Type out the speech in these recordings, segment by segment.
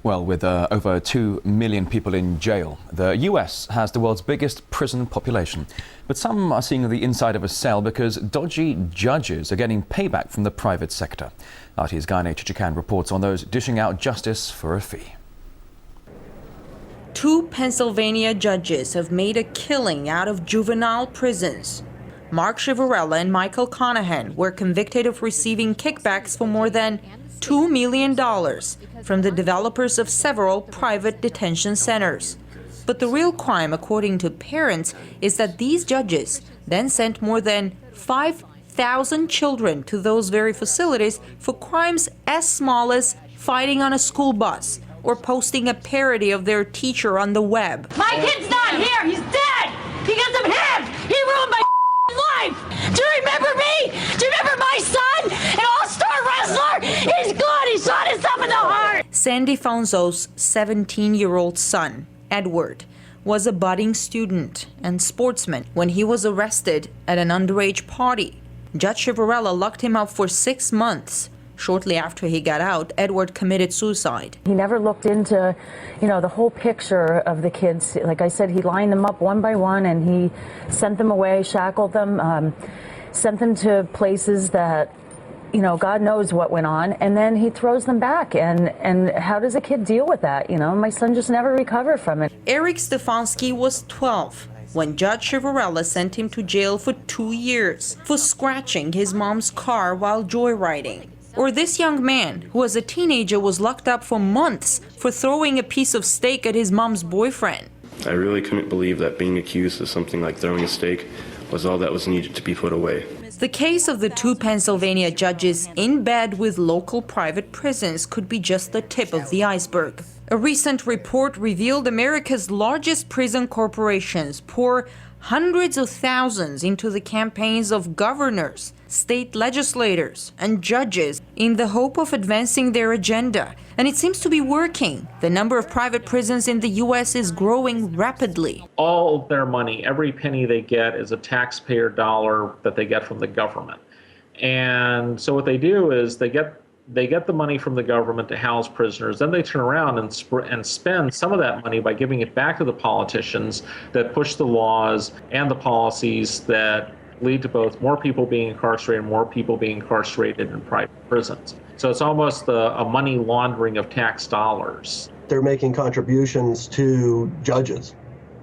Well, with over 2 million people in jail, the US has the world's biggest prison population. But some are seeing the inside of a cell because dodgy judges are getting payback from the private sector. RT's Gaine Chichikan reports on those dishing out justice for a fee. 2 Pennsylvania judges have made a killing out of juvenile prisons. Mark Ciavarella and Michael Conahan were convicted of receiving kickbacks for more than $2 million from the developers of several private detention centers. But the real crime, according to parents, is that these judges then sent more than 5,000 children to those very facilities for crimes as small as fighting on a school bus or posting a parody of their teacher on the web. My kid's not here, he's dead! Because of him! He ruined my life! Do you remember me? Do you remember my son? An all-star wrestler? He's gone! He shot himself in the heart! Sandy Fonzo's 17-year-old son, Edward, was a budding student and sportsman when he was arrested at an underage party. Judge Ciavarella locked him up for 6 months. Shortly after he got out, Edward committed suicide. He never looked into, the whole picture of the kids. Like I said, he lined them up one by one and he sent them away, shackled them, sent them to places that, God knows what went on, and then he throws them back. And how does a kid deal with that? My son just never recovered from it. Eric Stefanski was 12 when Judge Ciavarella sent him to jail for 2 years for scratching his mom's car while joyriding. Or this young man, who as a teenager was locked up for months for throwing a piece of steak at his mom's boyfriend. I really couldn't believe that being accused of something like throwing a steak was all that was needed to be put away. The case of the 2 Pennsylvania judges in bed with local private prisons could be just the tip of the iceberg. A recent report revealed America's largest prison corporations pour hundreds of thousands into the campaigns of governors, state legislators, and judges in the hope of advancing their agenda. And it seems to be working. The number of private prisons in the U.S. is growing rapidly. All of their money, every penny they get, is a taxpayer dollar that they get from the government. And so what they do is they get the money from the government to house prisoners, then they turn around and spend some of that money by giving it back to the politicians that push the laws and the policies that lead to both more people being incarcerated and more people being incarcerated in private prisons. So it's almost a money laundering of tax dollars. They're making contributions to judges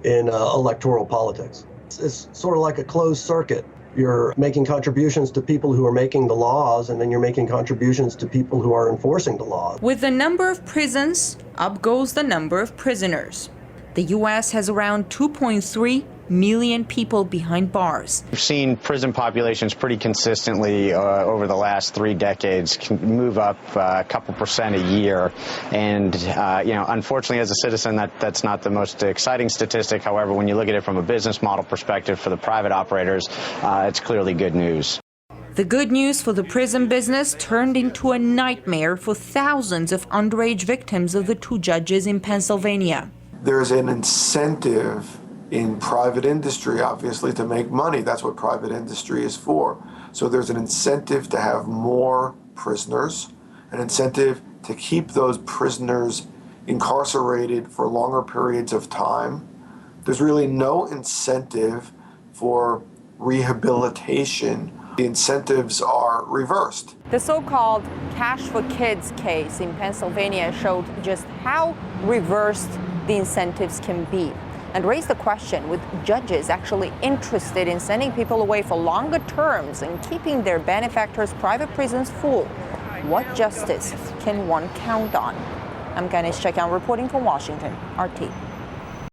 in electoral politics. It's sort of like a closed circuit. You're making contributions to people who are making the laws, and then you're making contributions to people who are enforcing the law. With the number of prisons, up goes the number of prisoners. The U.S. has around 2.3 million people behind bars. We've seen prison populations pretty consistently over the last 3 decades move up a couple % a year. And, unfortunately, as a citizen, that's not the most exciting statistic. However, when you look at it from a business model perspective for the private operators, it's clearly good news. The good news for the prison business turned into a nightmare for thousands of underage victims of the 2 judges in Pennsylvania. There's an incentive in private industry, obviously, to make money. That's what private industry is for. So there's an incentive to have more prisoners, an incentive to keep those prisoners incarcerated for longer periods of time. There's really no incentive for rehabilitation. The incentives are reversed. The so-called Cash for Kids case in Pennsylvania showed just how reversed the incentives can be, and raised the question, with judges actually interested in sending people away for longer terms and keeping their benefactors' private prisons full, what justice can one count on? I'm Gaine Chichikan reporting from Washington, RT.